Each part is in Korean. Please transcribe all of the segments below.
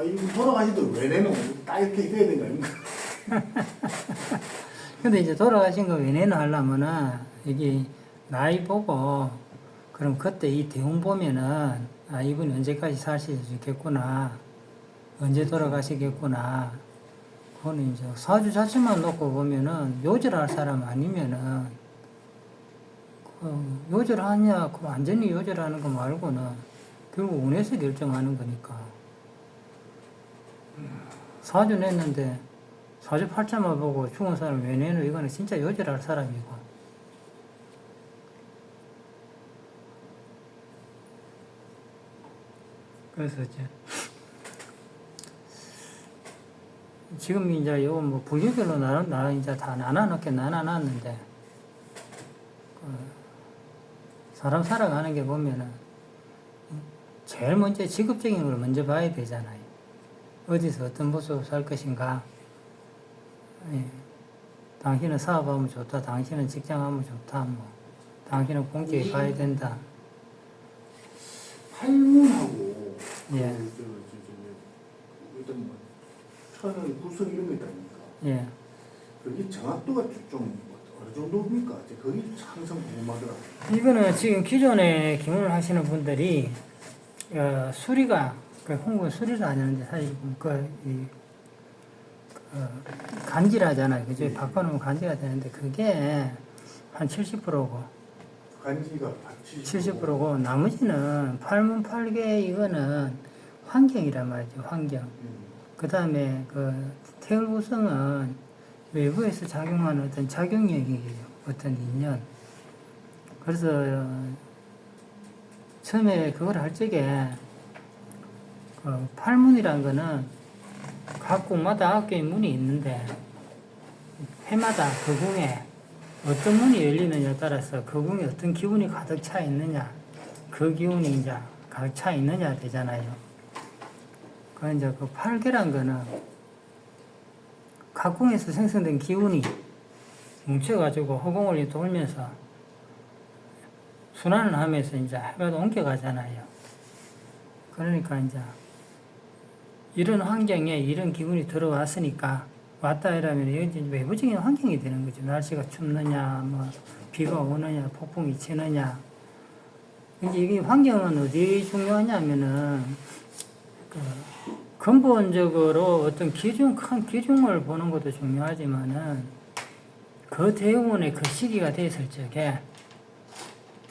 이거 돌아가시도 왜 내노? 딱 이렇게 돼야 되는 거 아닙니까? 근데 이제 돌아가신 거 외내는 하려면은, 이게, 나이 보고, 그럼 그때 이 대운 보면은, 아, 이분이 언제까지 사시겠구나. 언제 돌아가시겠구나. 그거는 이제 사주 자체만 놓고 보면은, 요절할 사람 아니면은, 요절하냐, 그 완전히 요절하는 거 말고는, 결국 운에서 결정하는 거니까. 사주 냈는데, 사주 팔자만 보고 죽은 사람 왜 내노? 이거는 진짜 요절할 사람이고. 그래서 이제, 지금 이제 요 뭐 분류별로 나 이제 다 나눠놨는데, 사람 살아가는 게 보면은, 제일 먼저 직업적인 걸 먼저 봐야 되잖아요. 어디서 어떤 모습으로 살 것인가. 예. 당신은 사업하면 좋다. 당신은 직장하면 좋다. 뭐. 당신은 공직에 가야 된다. 팔문하고 예. 일단 뭐 천은 구석 이런 거 있다니까. 예. 그게 정확도가 좀 어느 정도입니까? 그게 항상 궁금하더라고요. 이거는 지금 기존에 기문을 하시는 분들이 수리가 홍군 수리를 안 하는데 사실 간지라잖아요. 그죠? 바꿔놓으면 간지가 되는데 그게 한 70%고 간지가 70%고 나머지는 팔문팔계 이거는 환경이란 말이죠. 환경. 그 다음에 태을구성은 외부에서 작용하는 어떤 작용력이에요. 어떤 인연. 그래서 처음에 그걸 할 적에 팔문이란 거는 각 궁마다 9개의 문이 있는데 해마다 그 궁에 어떤 문이 열리느냐에 따라서 그 궁에 어떤 기운이 가득 차 있느냐, 그 기운이 이제 가득 차 있느냐 되잖아요. 그 이제 그 팔계란 거는 각 궁에서 생성된 기운이 뭉쳐가지고 허공을 돌면서 순환을 하면서 이제 해마다 옮겨가잖아요. 그러니까 이제 이런 환경에 이런 기분이 들어왔으니까 왔다 이러면 이제 외부적인 환경이 되는 거죠. 날씨가 춥느냐, 뭐 비가 오느냐, 폭풍이 치느냐. 이제 이게 환경은 어디 중요하냐면은 근본적으로 어떤 큰 기준을 보는 것도 중요하지만은 그 대운의 그 시기가 됐을 적에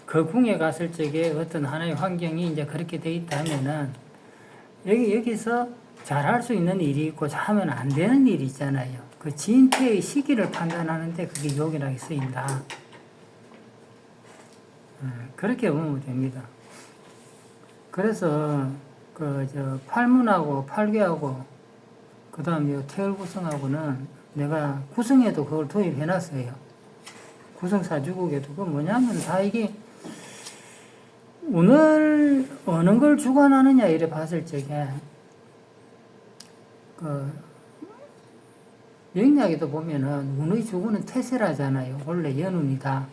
그 궁에 갔을 적에 어떤 하나의 환경이 이제 그렇게 돼 있다 하면은 여기서 잘할 수 있는 일이 있고 하면 안 되는 일이 있잖아요. 그 진퇴의 시기를 판단하는데 그게 요긴하게 쓰인다. 그렇게 보면 됩니다. 그래서 팔문하고 팔괴하고 그 다음에 태을구성하고는 내가 구성에도 그걸 도입해 놨어요. 구성사주국에도 그건 뭐냐면 다 이게 오늘 어느 걸 주관하느냐 이래 봤을 적에 영리학에도 보면은 운의 주군은 태세라잖아요. 원래 연운이다.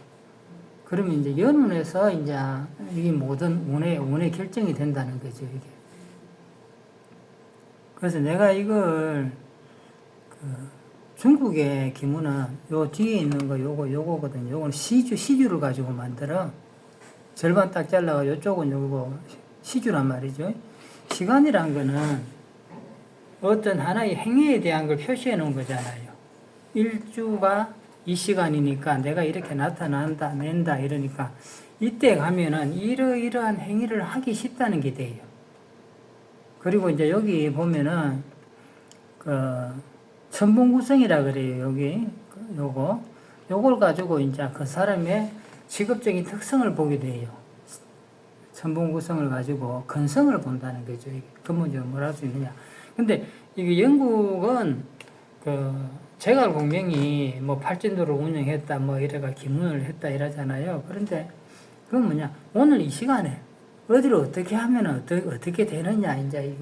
그러면 이제 연운에서 이제 이게 모든 운의 결정이 된다는 거죠, 이게. 그래서 내가 이걸 중국의 기문은 요 뒤에 있는 거 요거거든요. 요거는 시주를 가지고 만들어. 절반 딱 잘라가 요쪽은 요거 시주란 말이죠. 시간이란 거는 어떤 하나의 행위에 대한 걸 표시해 놓은 거잖아요. 일주가 이 시간이니까 내가 이렇게 나타난다, 낸다 이러니까 이때 가면은 이러이러한 행위를 하기 쉽다는 게 돼요. 그리고 이제 여기 보면은 천본구성이라 그래요. 여기 요걸 가지고 이제 그 사람의 직업적인 특성을 보게 돼요. 천본구성을 가지고 근성을 본다는 거죠. 근본적으로 뭘 할 수 있느냐. 근데 이게 영국은 제갈공명이 뭐 팔진도를 운영했다 뭐 이래가 기문을 했다 이러잖아요. 그런데 그건 뭐냐, 오늘 이 시간에 어디로 어떻게 하면 어떻게 되느냐, 이제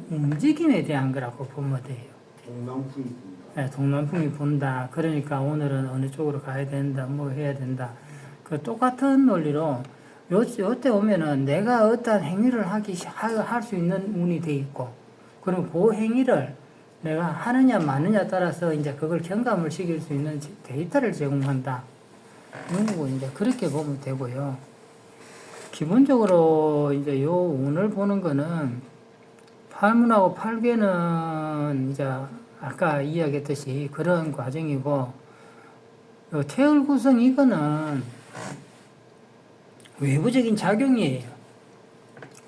움직임에 대한 거라고 보면 돼요. 동남풍이 분다. 네, 동남풍이 분다. 그러니까 오늘은 어느 쪽으로 가야 된다, 뭐 해야 된다. 그 똑같은 논리로 요때 오면은 내가 어떠한 행위를 할 수 있는 운이 돼 있고, 그럼 그 행위를 내가 하느냐 마느냐 따라서 이제 그걸 경감을 시킬 수 있는 데이터를 제공한다. 이런 거 이제 그렇게 보면 되고요. 기본적으로 이제 요 운을 보는 거는 팔문하고 팔괴는 이제 아까 이야기했듯이 그런 과정이고, 요 태을 구성 이거는 외부적인 작용이에요.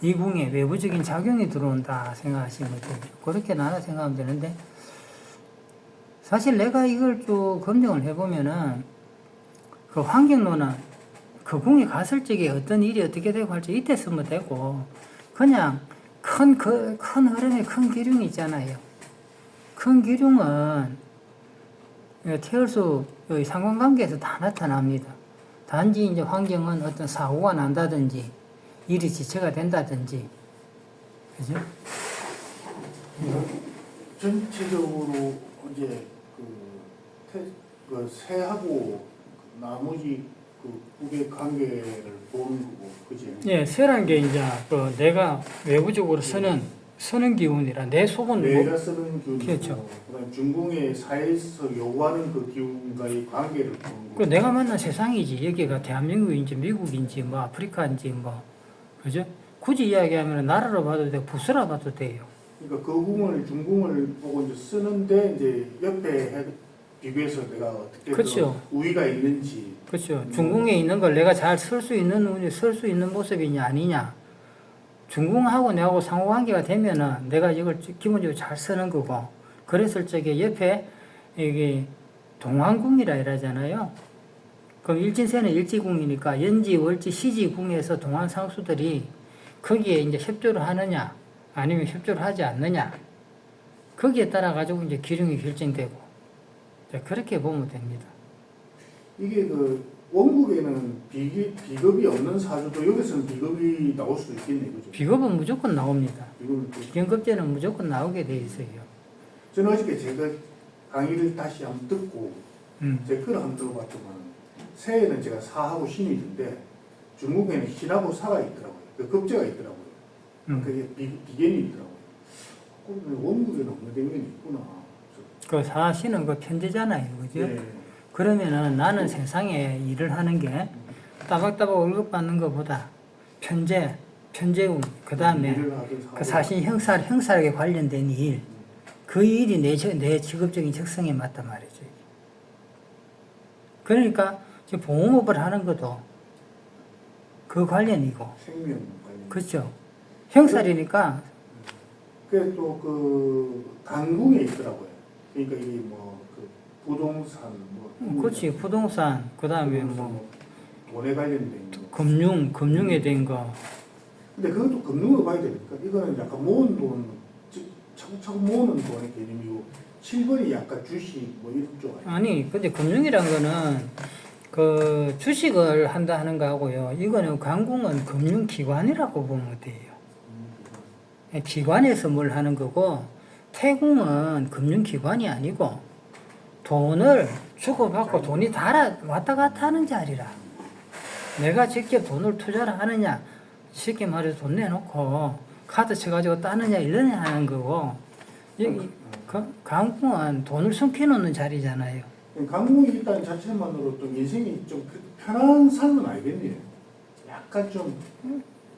이 궁에 외부적인 작용이 들어온다 생각하시면 돼요. 그렇게 나눠 생각하면 되는데, 사실 내가 이걸 쭉 검증을 해보면은 그 환경론은 그 궁에 갔을 적에 어떤 일이 어떻게 되고 할지 이때 쓰면 되고, 그냥 큰 흐름의 큰 기륭이 있잖아요. 큰 기륭은 태을수 상관관계에서 다 나타납니다. 단지 이제 환경은 어떤 사고가 난다든지 일이 지체가 된다든지, 그죠? 전체적으로 이제 그 새하고 나머지 그 국의 관계를 보는 거고, 그지? 예, 새란 게 이제 그 내가 외부적으로 쓰는 기운이라 내 속은 내가 쓰는 기운이고, 그렇죠. 그다음 중궁의 사회에서 요구하는 그 기운과의 관계를 보는 거고. 그 내가 만난 세상이지. 여기가 대한민국인지 미국인지 뭐 아프리카인지 뭐, 그죠? 굳이 이야기하면 나라로 봐도 되고 부서라 봐도 돼요. 그러니까 그 궁을 중궁을 보고 이제 쓰는데 이제 옆에 비교해서 내가 어떻게 그렇죠. 우위가 있는지. 그렇죠. 중궁에 있는 걸 내가 잘 쓸 수 있는 모습이냐 아니냐. 중궁하고 내하고 상호관계가 되면은 내가 이걸 기본적으로 잘 쓰는 거고, 그랬을 적에 옆에 이게 동환궁이라 이러잖아요. 그럼 일진세는 일지궁이니까 연지, 월지, 시지궁에서 동환상수들이 거기에 이제 협조를 하느냐 아니면 협조를 하지 않느냐, 거기에 따라 가지고 이제 기륭이 결정되고, 그렇게 보면 됩니다. 이게 그 원국에는 비겁이 없는 사주도 여기서는 비겁이 나올 수도 있겠네, 그죠? 비겁은 무조건 나옵니다. 이거는 또 비견급제는 무조건 나오게 돼 있어요. 저는 어저께 제가 강의를 다시 한번 듣고 제 글을 한번 들어봤지만, 새해는 제가 사하고 신이 있는데 중국에는 신하고 사가 있더라고요. 그 급제가 있더라고요. 그게 비견이 있더라고요. 그러면 원국에는 없는 대면이 있구나. 그 사시는 그 편제잖아요, 그죠? 네. 그러면은 나는 세상에 일을 하는 게 따박따박 월급 받는 것보다 편제운, 그 다음에 일을 하든 그 사실 형사력에 관련된 일, 그 일이 내 직업적인 적성에 맞단 말이죠. 그러니까 지금 보험업을 하는 것도 그 관련이고, 생명 관련. 그렇죠. 형살이니까. 그게 또 그 강궁에 있더라고요. 그러니까 이게 뭐 그 부동산 뭐 그렇지. 부동산, 그 다음에 뭐 돈에 관련된 거. 금융에 된 거. 근데 그것도 금융으로 봐야 되니까 이거는 약간 모은 돈, 차곡차곡 모으는 돈의 개념이고, 7번이 약간 주식 뭐 이런 쪽 아니에요? 아니, 근데 금융이란 거는 그 주식을 한다 하는 거하고요. 이거는 강궁은 금융기관이라고 보면 돼요. 기관에서 뭘 하는 거고, 태궁은 금융기관이 아니고 돈을 주고받고 돈이 왔다 갔다 하는 자리라. 내가 직접 돈을 투자를 하느냐, 쉽게 말해서 돈 내놓고 카드 쳐가지고 따느냐 이러냐 하는 거고, 강궁은 돈을 숨겨놓는 자리잖아요. 강궁이 있다는 자체만으로 또 인생이 좀 편한 삶은 아니겠네요. 약간 좀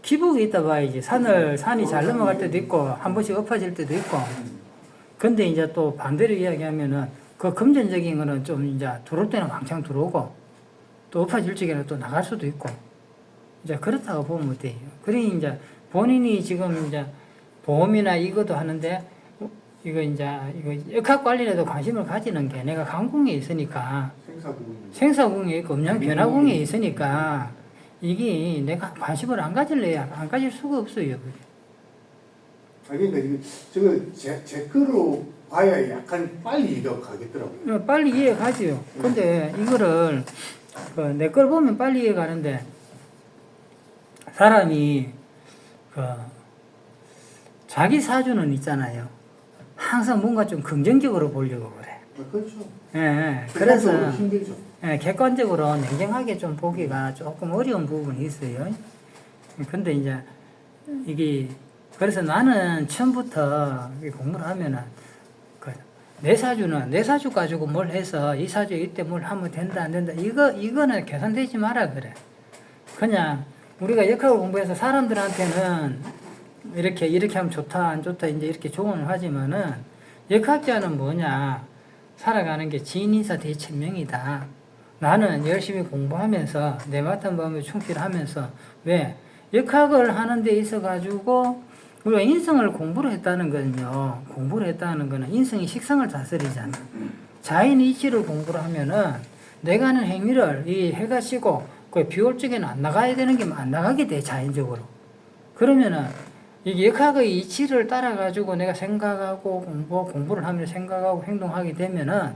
기복이 있다 봐야지. 산이 잘 넘어갈 때도 있고 한 번씩 엎어질 때도 있고. 근데 이제 또 반대로 이야기하면은 그 금전적인 거는 좀 이제 들어올 때는 왕창 들어오고 또 엎어질 적에는 또 나갈 수도 있고, 이제 그렇다고 보면 돼요. 그러니 이제 본인이 지금 이제 보험이나 이것도 하는데 이거 역학 관리에도 관심을 가지는 게, 내가 강궁에 있으니까, 생사궁에 있고 음양변화궁에 있으니까 이게 내가 관심을 안 가질래야 안 가질 수가 없어요. 그러니까 저걸 제 거로 봐야 약간 빨리 이해가 가겠더라고요. 빨리 이해 가지요. 근데 이거를 내 걸 보면 빨리 이해 가는데, 사람이 자기 사주는 있잖아요. 항상 뭔가 좀 긍정적으로 보려고 그래. 그렇죠. 예, 그래서 힘들죠. 객관적으로 냉정하게 좀 보기가 조금 어려운 부분이 있어요. 근데 이제 이게 그래서 나는 처음부터 공부를 하면은 내 사주 가지고 뭘 해서 이 사주 이때 뭘 하면 된다 안 된다 이거는 계산되지 마라 그래. 그냥 우리가 역학을 공부해서 사람들한테는 이렇게 하면 좋다 안 좋다 이제 이렇게 조언을 하지만은 역학자는 뭐냐 살아가는 게 지인인사 대천명이다. 나는 열심히 공부하면서 내 맡은 법에 충실하면서 왜 역학을 하는 데 있어 가지고 우리가 인성을 공부를 했다는 거는요. 공부를 했다는 거는 인성이 식성을 다스리잖아. 자인 이치를 공부를 하면은 내가 하는 행위를 이 해가 지고 그 비올 적에는 안 나가야 되는 게 안 나가게 돼 자연적으로. 그러면은 이 역학의 이치를 따라 가지고 내가 생각하고 공부를 하며 생각하고 행동하게 되면은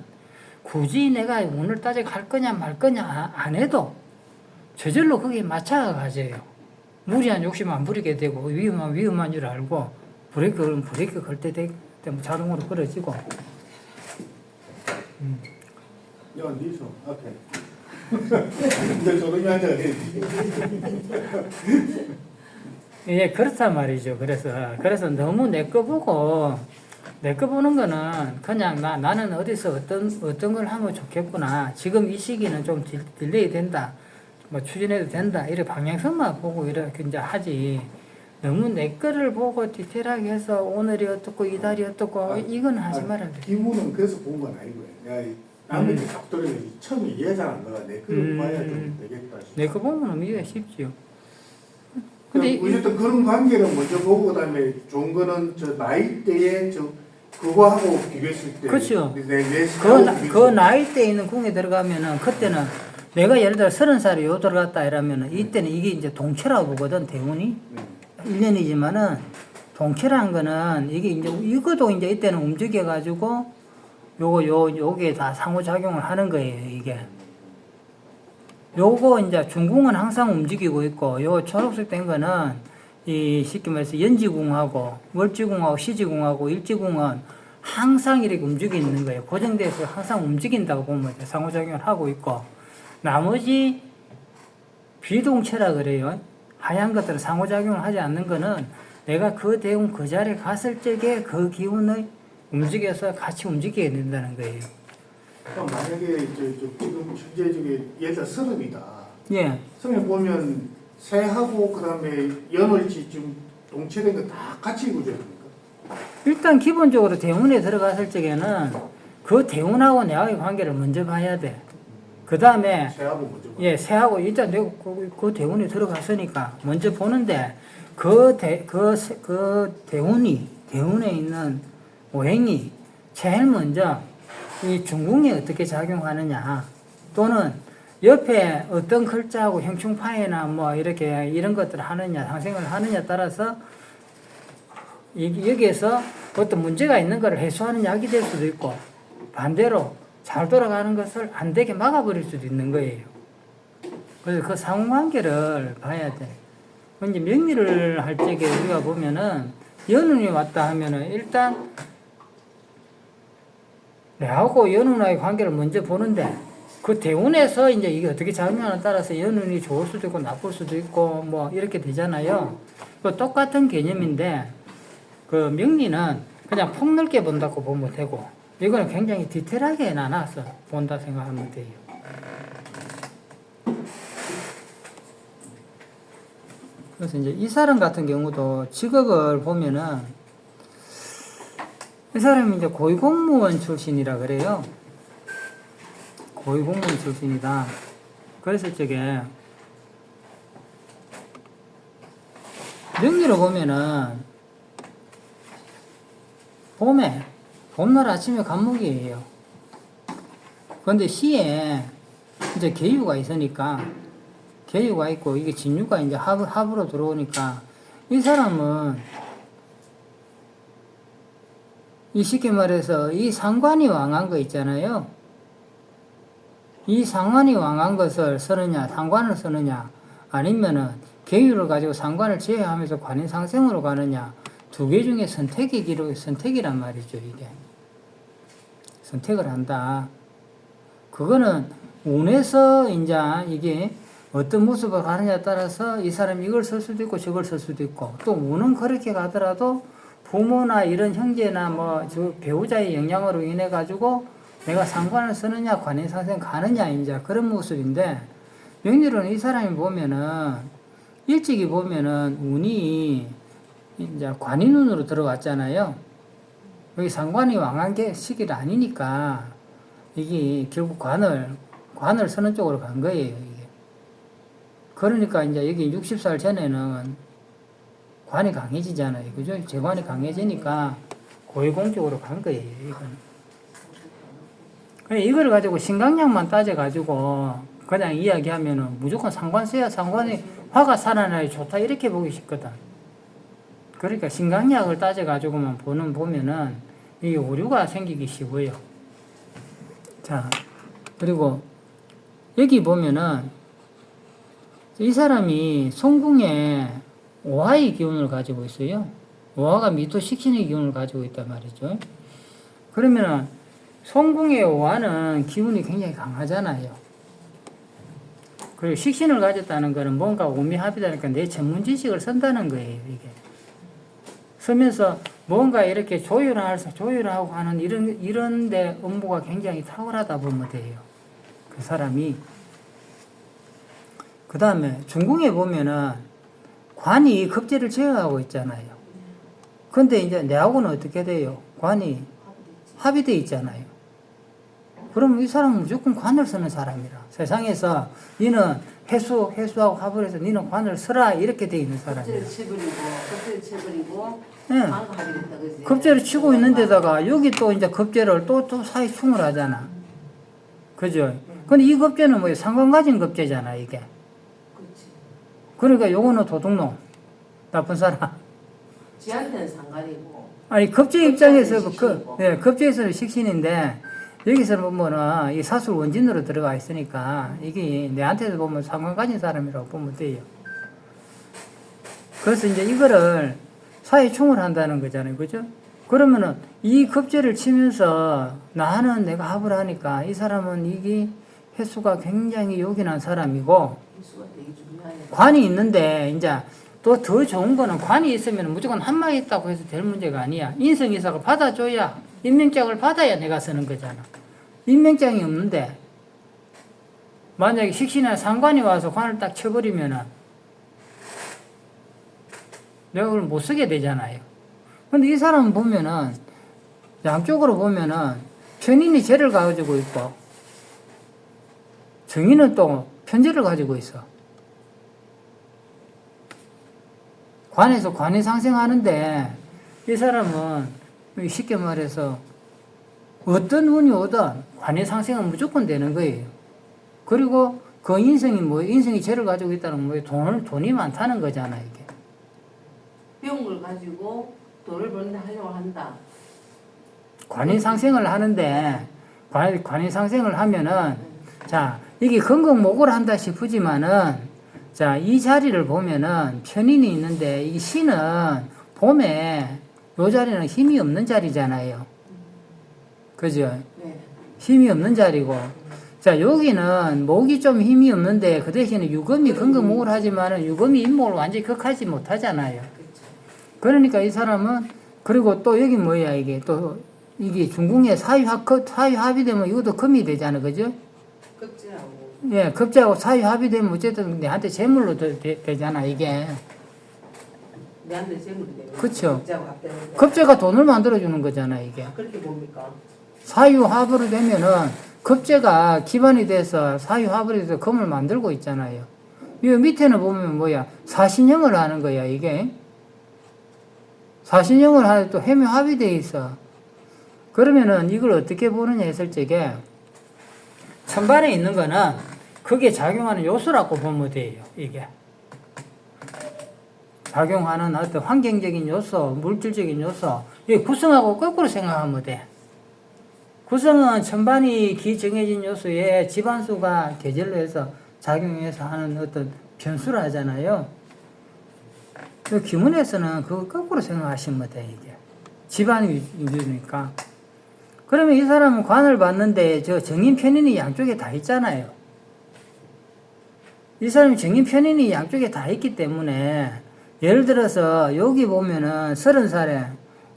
굳이 내가 운을 따져 갈 거냐 말 거냐 안 해도 저절로 거기에 맞춰가져요. 무리한 욕심 안 부리게 되고 위험한 줄 알고 브레이크 걸 때 되면 자동으로 걸어지고. 야, 니서 앞에. 이제 조용히 앉아야 돼. 예, 그렇단 말이죠. 그래서 너무 내 거 보는 거는 그냥 나는 어디서 어떤 걸 하면 좋겠구나. 지금 이 시기는 좀 딜레이 된다. 뭐 추진해도 된다. 이렇게 방향성만 보고 이렇게 이제 하지. 너무 내 거를 보고 디테일하게 해서 오늘이 어떻고 이달이 어떻고 이건 하지 말아야 돼. 기분은 그래서 본 건 아니고요. 내가 남에게 딱 들으면 처음에 이해 잘 안 가가 내 거를 봐야 좀 되겠다 싶어. 내 거 보면 이해가 쉽지요. 근데 어쨌든 그런 관계를 먼저 보고 그다음에 좋은 거는 저 나이대에 저 그거하고 비교했을 때 그렇죠. 내 그 나이 때 있는 궁에 들어가면은 그때는 내가 예를 들어 30살에 요 들어갔다 이러면은 이때는 이게 이제 동체라고 보거든 대운이 1년이지만은 동체라는 거는 이게 이제 이것도 이제 이때는 움직여 가지고 요게 다 상호작용을 하는 거예요 이게. 요거 이제 중궁은 항상 움직이고 있고 요 초록색 된 거는 이 쉽게 말해서 연지궁하고 월지궁하고 시지궁하고 일지궁은 항상 이렇게 움직이고 있는 거예요. 고정돼서 항상 움직인다고 보면 상호작용을 하고 있고 나머지 비동체라 그래요. 하얀 것들은 상호작용을 하지 않는 거는 내가 그 대운 그 자리에 갔을 적에 그 기운을 움직여서 같이 움직여야 된다는 거예요. 그럼 만약에 지금 현재 저게 예를 들어 서름이다. 예. 서름에 보면 새하고 그다음에 연월지 좀 동체된 거 다 같이 구조야 됩니까? 일단 기본적으로 대운에 들어갔을 적에는 그 대운하고 내하고의 관계를 먼저 봐야 돼. 그 다음에 새하고 먼저 봐. 예, 새하고 일단 내가 그 대운에 들어갔으니까 먼저 보는데 대운에 있는 오행이 제일 먼저 이 중궁에 어떻게 작용하느냐 또는 옆에 어떤 글자하고 형충파이나 뭐 이렇게 이런 것들을 하느냐 상생을 하느냐 따라서 여기에서 어떤 문제가 있는 것을 해소하는 약이 될 수도 있고 반대로 잘 돌아가는 것을 안 되게 막아버릴 수도 있는 거예요. 그래서 그 상호관계를 봐야 돼. 이제 명리를 할 적에 우리가 보면은 연운이 왔다 하면은 일단 내하고 연운과의 관계를 먼저 보는데 그 대운에서 이제 이게 어떻게 작용하느냐에 따라서 연운이 좋을 수도 있고 나쁠 수도 있고 뭐 이렇게 되잖아요. 그 똑같은 개념인데 그 명리는 그냥 폭넓게 본다고 보면 되고 이거는 굉장히 디테일하게 나눠서 본다 생각하면 돼요. 그래서 이제 이 사람 같은 경우도 직업을 보면은 이 사람이 이제 고위공무원 출신이라 그래요. 고위공무원 출신이다. 그랬을 적에 명리로 보면은 봄날 아침에 간목이에요. 그런데 시에 이제 계유가 있으니까 계유가 있고 이게 진유가 이제 합으로 들어오니까 이 사람은 이 쉽게 말해서 이 상관이 왕한 거 있잖아요. 이 상관이 왕한 것을 쓰느냐 상관을 쓰느냐 아니면은 계유를 가지고 상관을 제외하면서 관인상생으로 가느냐 두 개 중에 선택이란 말이죠, 이게. 선택을 한다. 그거는 운에서 이제 이게 어떤 모습을 가느냐에 따라서 이 사람이 이걸 쓸 수도 있고 저걸 쓸 수도 있고 또 운은 그렇게 가더라도 부모나 이런 형제나 뭐 저 배우자의 영향으로 인해 가지고 내가 상관을 쓰느냐 관인상생 가느냐 이제 그런 모습인데 명리로는 이 사람이 보면은 일찍이 보면은 운이 이제 관인운으로 들어왔잖아요. 여기 상관이 왕한 게 시기가 아니니까 이게 결국 관을 쓰는 쪽으로 간 거예요. 이게. 그러니까 이제 여기 60살 전에는 관이 강해지잖아요. 그죠? 재관이 강해지니까 고위공적으로 간 거예요. 이건. 이걸 가지고 신강약만 따져가지고 그냥 이야기하면은 무조건 상관 써야 상관이 화가 살아나야 좋다 이렇게 보기 쉽거든. 그러니까 신강약을 따져가지고만 보면은 이게 오류가 생기기 쉬워요. 자, 그리고 여기 보면은 이 사람이 송궁에 오화의 기운을 가지고 있어요. 오화가 미토 식신의 기운을 가지고 있단 말이죠. 그러면은 송궁의 오화는 기운이 굉장히 강하잖아요. 그리고 식신을 가졌다는 것은 뭔가 오미합이다니까 내 전문 지식을 쓴다는 거예요, 이게. 쓰면서 뭔가 이렇게 조율하고 하는 이런 데 업무가 굉장히 탁월하다 보면 돼요. 그 사람이. 그 다음에 중궁에 보면은 관이 급제를 제어하고 있잖아요. 근데 이제 내하고는 어떻게 돼요? 관이 합의되어 있잖아요. 그러면 이 사람은 무조건 관을 쓰는 사람이라. 세상에서 니는 회수하고 합을 해서 니는 관을 쓰라 이렇게 돼 있는 사람이야. 급제를 쳐버리고 네. 하겠다, 그지? 급제를 치고 있는 데다가 여기 또 이제 급제를 또 사이충을 하잖아. 그죠? 근데 이 급제는 뭐예요? 상관가진 급제잖아, 이게. 그렇지. 그러니까 요거는 도둑놈. 나쁜 사람. 지한테는 상관이고. 아니, 급제 입장에서, 식신이고. 급제에서는 식신인데, 여기서 보면은 이 사술 원진으로 들어가 있으니까, 이게 내한테도 보면 상관가진 사람이라고 보면 돼요. 그래서 이제 이거를 사이충을 한다는 거잖아요. 그죠? 그러면은 이 급제를 치면서 나는 내가 합을 하니까 이 사람은 이게 횟수가 굉장히 요긴한 사람이고, 횟수가 되게 중요하네. 관이 있는데, 이제 또 더 좋은 거는 관이 있으면 무조건 한마디 있다고 해서 될 문제가 아니야. 인성이사가 받아줘야, 임명장을 받아야 내가 쓰는 거잖아. 임명장이 없는데, 만약에 식신이나 상관이 와서 관을 딱 쳐버리면은, 내가 그걸 못 쓰게 되잖아요. 근데 이 사람은 보면은, 양쪽으로 보면은, 편인이 죄를 가지고 있고, 정인은 또 편제를 가지고 있어. 관에서 관이 상생하는데 이 사람은 쉽게 말해서 어떤 운이 오든 관의 상생은 무조건 되는 거예요. 그리고 그 인성이 인성이 죄를 가지고 있다는 건 돈이 많다는 거잖아, 이게. 배운 걸 가지고 돈을 버는데 하려고 한다. 관인 상생을 하는데 관인 상생을 하면은 자 이게 건강목을 한다 싶으지만은 자, 이 자리를 보면은 편인이 있는데 이 신은 봄에 요 자리는 힘이 없는 자리잖아요. 그죠? 네. 힘이 없는 자리고. 자, 여기는 목이 좀 힘이 없는데 그 대신에 유금이 건강목을 하지만은 유금이 인목을 완전히 극하지 못하잖아요. 그렇죠. 그러니까 이 사람은 그리고 또 여기 뭐야 이게 또 이게 중궁에 사유합이 되면 이것도 금이 되잖아. 그죠? 급제하고. 예, 급제하고 사유 합의되면 어쨌든 내한테 재물로 되잖아, 이게. 내한테 재물이 되고. 그쵸. 급제하고 합되는 거. 급제가 돈을 만들어주는 거잖아, 이게. 그렇게 봅니까? 사유 합으로 되면은 급제가 기반이 돼서 사유 합으로 돼서 금을 만들고 있잖아요. 이 밑에는 보면 뭐야, 사신형을 하는 거야, 이게. 사신형을 하는데 또 해묘 합의되어 있어. 그러면은 이걸 어떻게 보느냐 했을 적에 천반에 있는 거는 그게 작용하는 요소라고 보면 돼요, 이게. 작용하는 어떤 환경적인 요소, 물질적인 요소, 이 구성하고 거꾸로 생각하면 돼. 구성은 천반이 기정해진 요소에 집안수가 계절로 해서 작용해서 하는 어떤 변수를 하잖아요. 그 기문에서는 그거 거꾸로 생각하시면 돼, 이게. 집안이 위주니까. 그러면 이 사람은 관을 받는데 저 정인 편인이 양쪽에 다 있잖아요. 이 사람이 정인 편인이 양쪽에 다 있기 때문에 예를 들어서 여기 보면은 30살에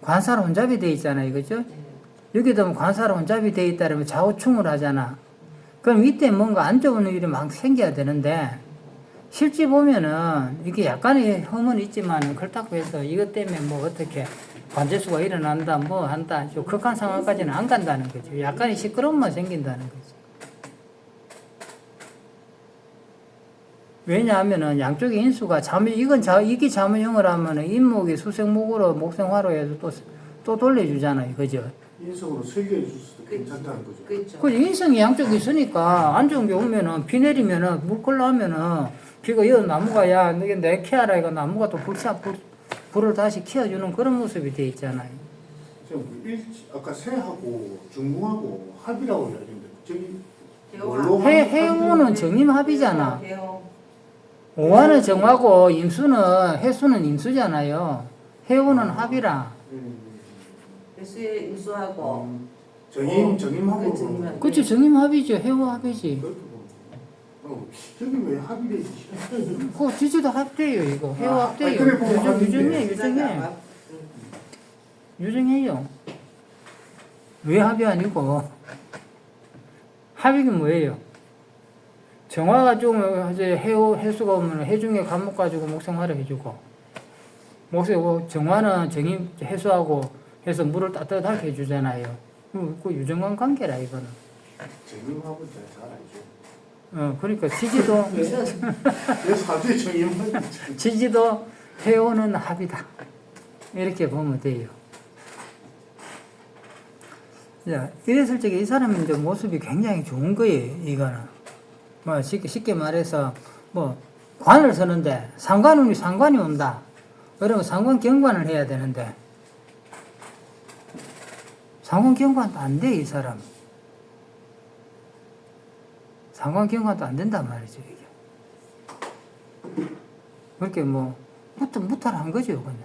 관사로 혼잡이 돼 있잖아요. 그죠? 여기도 관사로 혼잡이 돼 있다면 좌우충을 하잖아. 그럼 이때 뭔가 안 좋은 일이 막 생겨야 되는데 실제 보면은 이게 약간의 흠은 있지만 그렇다고 해서 이것 때문에 뭐 어떻게 관제수가 일어난다 뭐 한다 좀 극한 상황까지는 안 간다는 거죠. 약간의 시끄러움만 생긴다는 거죠. 왜냐하면은 양쪽의 인수가 이게 자무형을 하면은 인목이 수생목으로 목생화로 해서 또 돌려주잖아요. 그죠? 인성으로 설계해 줄 수도 괜찮다는 거죠. 그렇죠. 그 인성이 양쪽에 있으니까 안 좋은 게 오면은 비 내리면은 물 끓라면은 비가 이 나무가 야 너게 내 키워라 이거 나무가 또 불을 다시 키워주는 그런 모습이 돼 있잖아요. 지금 아까 새하고 중궁하고 합이라고 이야기했는데 저기 대호합. 뭘로 해오는 정임합이잖아. 대호. 오화는 정하고 임수는 해수는 임수잖아요. 해오는 합이라. 배수에 임수하고 정임하고 정임하고. 그치 정임합이죠. 해오합이지. 그렇게 보면 저기 왜 합이 되지? 그거 지지도 합돼요 이거. 해오 아, 합돼요. 그래 보면 유정해 유정해. 유정해요. 왜 합이 아니고 합이긴 뭐예요? 정화가 좀 이제 해수가 오면 해중에 감목 가지고 목생화를 해주고 정화는 정임 해수하고 해서 물을 따뜻하게 해주잖아요. 그 유정관 관계라 이거는. 정임하고 잘 알죠. 그러니까 지지도 내 사주에 정임하고 지지도 해오는 합이다. 이렇게 보면 돼요. 자, 이랬을 적에 이 사람의 이제 모습이 굉장히 좋은 거예요, 이거는. 뭐, 쉽게 말해서, 뭐, 관을 서는데, 상관이 온다. 그러면 상관 경관을 해야 되는데, 상관 경관도 안 돼, 이 사람. 상관 경관도 안 된단 말이죠, 이게. 그렇게 뭐, 무탈한 거죠, 그냥.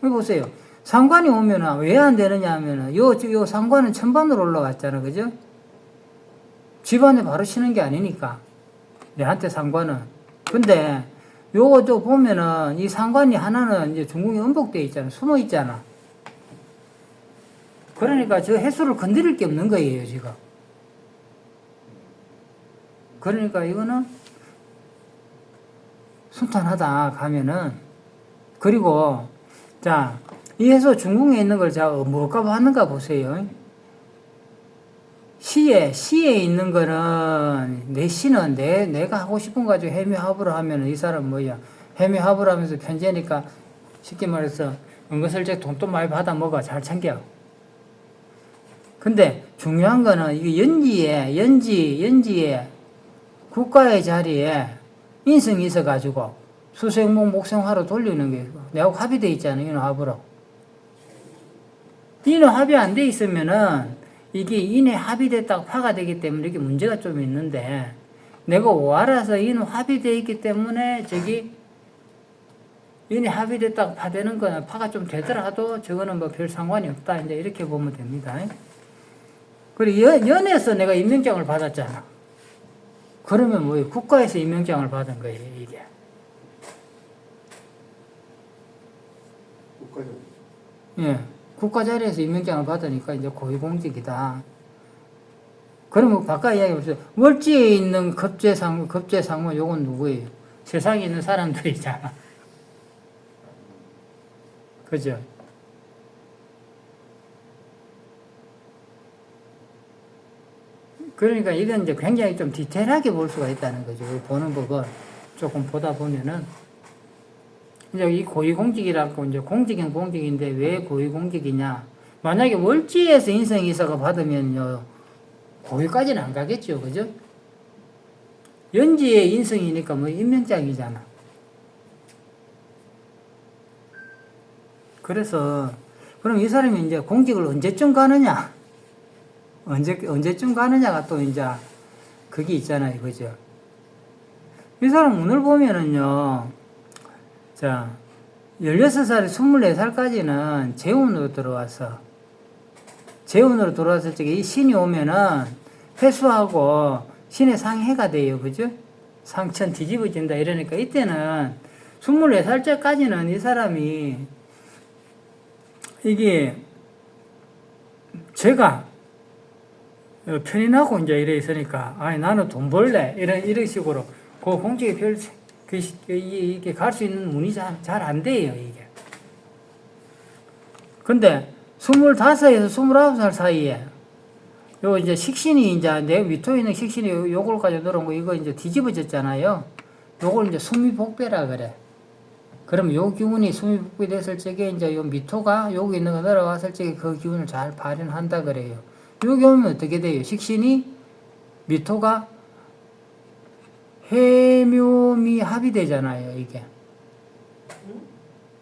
여기 보세요. 상관이 오면은 왜 안 되느냐 하면은 요 상관은 천반으로 올라왔잖아. 그죠? 집안에 바로 치는 게 아니니까. 내한테 상관은. 근데 요것도 보면은 이 상관이 하나는 이제 중궁에 음복되어 있잖아. 숨어 있잖아. 그러니까 저 해수를 건드릴 게 없는 거예요, 지금. 그러니까 이거는 순탄하다 가면은 그리고 자, 이 해서 중궁에 있는 걸 제가 뭘까 봤는가 보세요. 시에 있는 거는 내 시는 내가 하고 싶은 거 가지고 해묘합으로 하면은 이 사람 뭐야. 해묘합으로 하면서 편제니까 쉽게 말해서 은근슬쩍 돈도 많이 받아 먹어. 잘 챙겨. 근데 중요한 거는 이게 연지에 국가의 자리에 인성이 있어가지고 수생목 목생화로 돌리는 게 내가 합의돼 있잖아요. 이는 합으로. 이는 합의 안 돼 있으면은 이게 인에 합의됐다고 파가 되기 때문에 이게 문제가 좀 있는데 내가 오알아서 이는 합의돼 있기 때문에 저기 인에 합의됐다고 파되는 거는 파가 좀 되더라도 저거는 뭐 별 상관이 없다. 이제 이렇게 보면 됩니다. 그리고 연에서 내가 임명장을 받았잖아. 그러면 뭐예요? 국가에서 임명장을 받은 거예요, 이게. 국가적. 예. 국가 자리에서 임명장을 받으니까 이제 고위공직이다. 그러면 바깥 이야기 보세요. 월지에 있는 급제상무, 요건 누구예요? 세상에 있는 사람들이잖아. 그죠? 그러니까 이건 이제 굉장히 좀 디테일하게 볼 수가 있다는 거죠. 보는 법을 조금 보다 보면은. 이제 이 고위공직이라고 이제 공직은 공직인데 왜 고위공직이냐? 만약에 월지에서 인성이 있어가 받으면요, 고위까지는 안 가겠죠, 그죠? 연지에 인성이니까 뭐 임명장이잖아. 그래서 그럼 이 사람이 이제 공직을 언제쯤 가느냐? 언제쯤 가느냐가 또 이제 그게 있잖아요, 그죠? 이 사람 운을 보면은요. 자, 16살에 24살까지는 재운으로 들어왔어. 재운으로 들어왔을 적에 이 신이 오면은 회수하고 신의 상해가 돼요. 그죠? 상천 뒤집어진다 이러니까 이때는 24살째까지는 이 사람이 이게 제가 편인하고 이제 이래 있으니까 아니 나는 돈 벌래 이런 식으로 그 공직에 이게 갈 수 있는 문이 잘 안 돼요 이게. 근데 25에서 29살 사이에 요 이제 식신이 이제 내 밑에 있는 식신이 요걸 가지고 들어온 거 이거 이제 뒤집어졌잖아요. 요걸 이제 수미복배라 그래. 그럼 요 기운이 수미복배 됐을 적에 이제 요 미토가 여기 있는 거 내려왔을 적에 그 기운을 잘 발현한다 그래요. 여기 오면 어떻게 돼요? 식신이 미토가 해묘미 합이 되잖아요, 이게.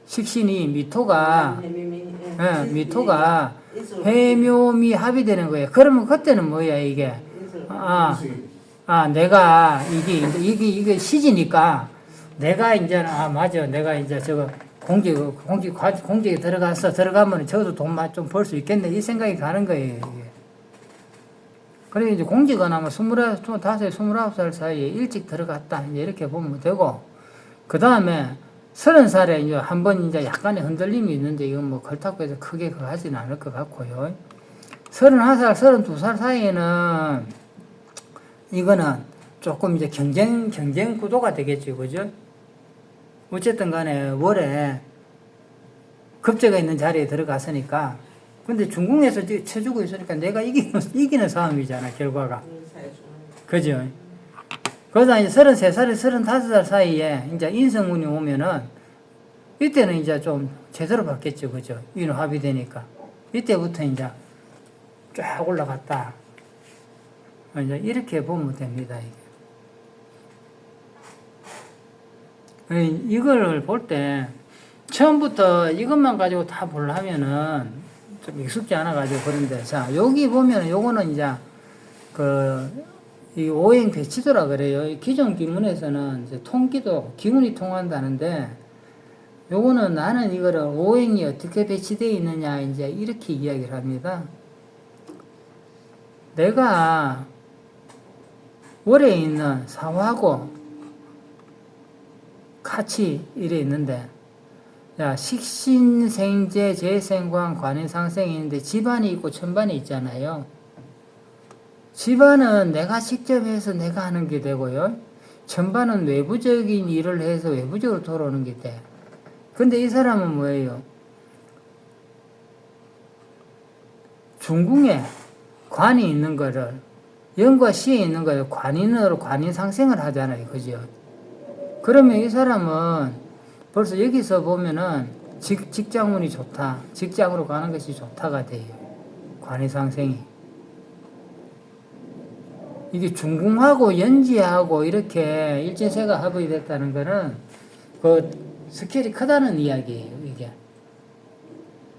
식신이 미토가 미토가 해묘미 합이 되는 거예요. 그러면 그때는 뭐야 이게? 내가 이게 시지니까 내가 이제 맞아. 내가 이제 저거 공직에 들어가면 저도 돈만 좀 벌 수 있겠네 이 생각이 가는 거예요. 이게. 그래 이제 공직은 아마 29살 사이에 일찍 들어갔다 이렇게 보면 되고 그 다음에 30살에 이제 한번 이제 약간의 흔들림이 있는데 이건 뭐 그렇다고 해서 크게 그거 하지는 않을 것 같고요. 31살, 32살 사이에는 이거는 조금 이제 경쟁 구도가 되겠죠, 그죠? 어쨌든 간에 월에 급제가 있는 자리에 들어갔으니까 근데 중궁에서 쳐주고 있으니까 내가 이기는 싸움이잖아, 결과가. 그죠? 그러다 이제 33살, 35살 사이에 이제 인성운이 오면은 이때는 이제 좀 제대로 받겠죠, 그죠? 인후 합의되니까. 이때부터 이제 쫙 올라갔다. 이제 이렇게 보면 됩니다, 이게. 이걸 볼 때 처음부터 이것만 가지고 다 보려면은 좀 익숙지 않아가지고 그런데 자 여기 보면 요거는 이제 이 오행 배치도라 그래요. 기존 기문에서는 이제 통기도 기운이 통한다는데 요거는 나는 이거를 오행이 어떻게 배치되어 있느냐 이제 이렇게 이야기를 합니다. 내가 월에 있는 사화하고 같이 이래 있는데 자, 식신생재 재생관 관인상생이 있는데 집안이 있고 천반이 있잖아요. 집안은 내가 직접 해서 내가 하는 게 되고요. 천반은 외부적인 일을 해서 외부적으로 돌아오는 게 돼. 근데 이 사람은 뭐예요? 중궁에 관이 있는 거를 영과 시에 있는 거를 관인으로 관인상생을 하잖아요. 그죠? 그러면 이 사람은 벌써 여기서 보면은 직장운이 좋다. 직장으로 가는 것이 좋다가 돼요. 관이상생이. 이게 중궁하고 연지하고 이렇게 일진세가 합이 됐다는 거는 그 스케일이 크다는 이야기예요.